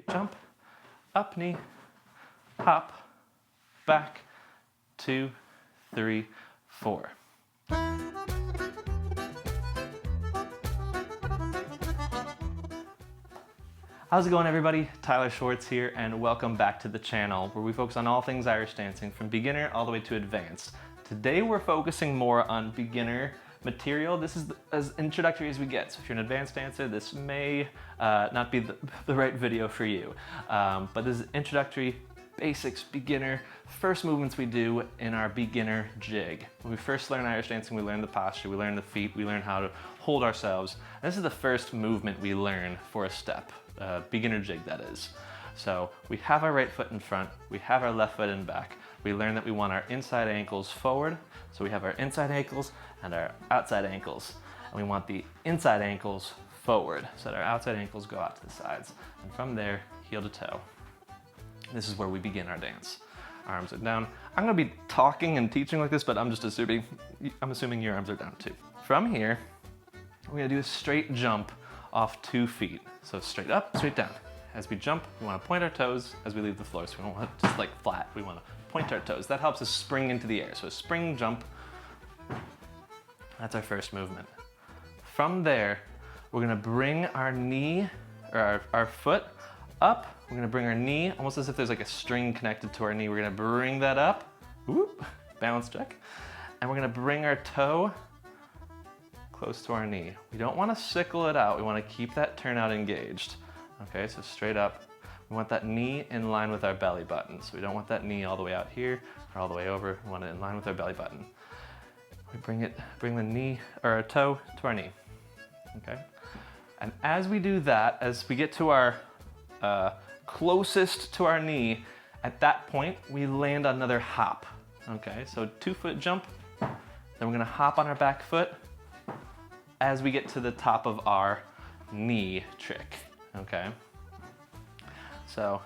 straight jump, up knee, hop, back, 2, 3, 4. How's it going, everybody? Tyler Schwartz here, and welcome back to the channel where we focus on all things Irish dancing from beginner all the way to advanced. Today we're focusing more on beginner material. This is as introductory as we get, so if you're an advanced dancer, this may not be the right video for you. But this is introductory, basics, beginner, first movements we do in our beginner jig. When we first learn Irish dancing, we learn the posture, we learn the feet, we learn how to hold ourselves. And this is the first movement we learn for a step, beginner jig that is. So we have our right foot in front, we have our left foot in back. We learn that we want our inside ankles forward. So we have our inside ankles and our outside ankles. And we want the inside ankles forward so that our outside ankles go out to the sides. And from there, heel to toe. This is where we begin our dance. Arms are down. I'm gonna be talking and teaching like this, but I'm assuming your arms are down too. From here, we're gonna do a straight jump off 2 feet. So straight up, straight down. As we jump, we wanna point our toes as we leave the floor. So we don't want it just like flat. We wanna point our toes. That helps us spring into the air. So a spring jump, that's our first movement. From there, we're gonna bring our knee, or our foot up. We're gonna bring our knee, almost as if there's like a string connected to our knee. We're gonna bring that up, whoop, balance check. And we're gonna bring our toe close to our knee. We don't wanna sickle it out. We wanna keep that turnout engaged. Okay, so straight up. We want that knee in line with our belly button. So we don't want that knee all the way out here or all the way over. We want it in line with our belly button. We bring the knee or our toe to our knee. Okay. And as we do that, as we get to our closest to our knee, at that point we land on another hop. Okay, so 2-foot jump. Then we're gonna hop on our back foot as we get to the top of our knee trick. Okay. So,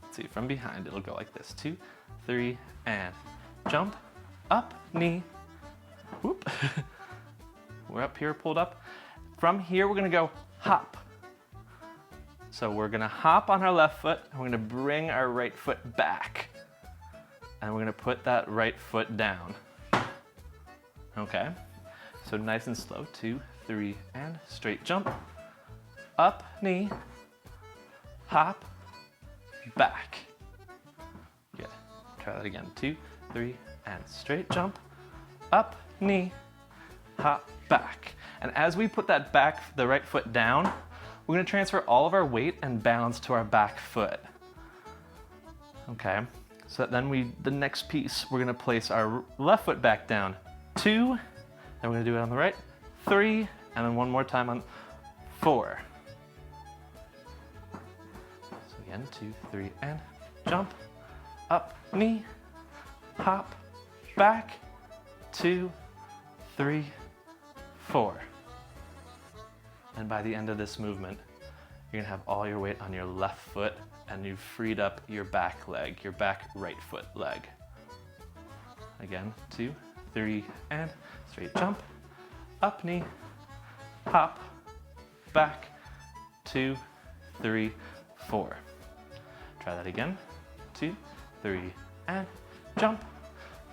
let's see, from behind, it'll go like this. 2, 3, and jump, up, knee, whoop. We're up here, pulled up. From here, we're gonna go hop. So we're gonna hop on our left foot, and we're gonna bring our right foot back. And we're gonna put that right foot down. Okay, so nice and slow, 2, 3, and straight jump, up, knee, hop, back. Good. Try that again. 2, 3, and straight jump, up, knee, hop, back. And as we put that the right foot down, we're gonna transfer all of our weight and balance to our back foot. Okay, so then the next piece, we're gonna place our left foot back down. 2, then we're gonna do it on the right. 3, and then one more time on 4. 2, 3, and jump, up, knee, hop, back, 2, 3, 4. And by the end of this movement, you're gonna have all your weight on your left foot and you've freed up your back leg, your back right foot leg. Again, 2, 3, and straight jump, up, knee, hop, back, 2, 3, 4. Try that again. 2, 3, and jump,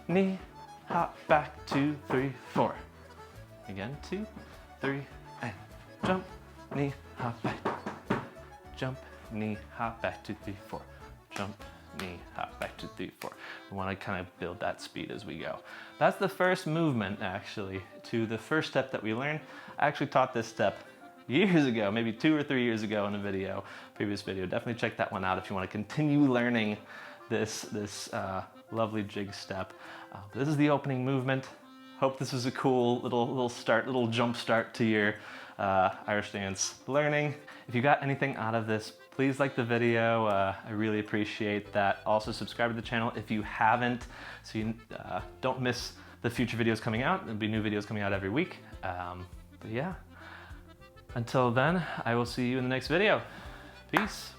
knee, hop, back, 2, 3, 4. Again, 2, 3, and jump, knee, hop, back. Jump, knee, hop, back, 2, 3, 4. Jump, knee, hop, back, 2, 3, 4. We want to kind of build that speed as we go. That's the first movement, actually, to the first step that we learned. I actually taught this step years ago, maybe 2 or 3 years ago in a previous video. Definitely check that one out if you want to continue learning this lovely jig step. This is the opening movement. Hope this was a cool little jump start to your Irish dance learning. If you got anything out of this, please like the video. I really appreciate that. Also subscribe to the channel if you haven't, so you don't miss the future videos coming out. There'll be new videos coming out every week. But yeah. Until then, I will see you in the next video. Peace.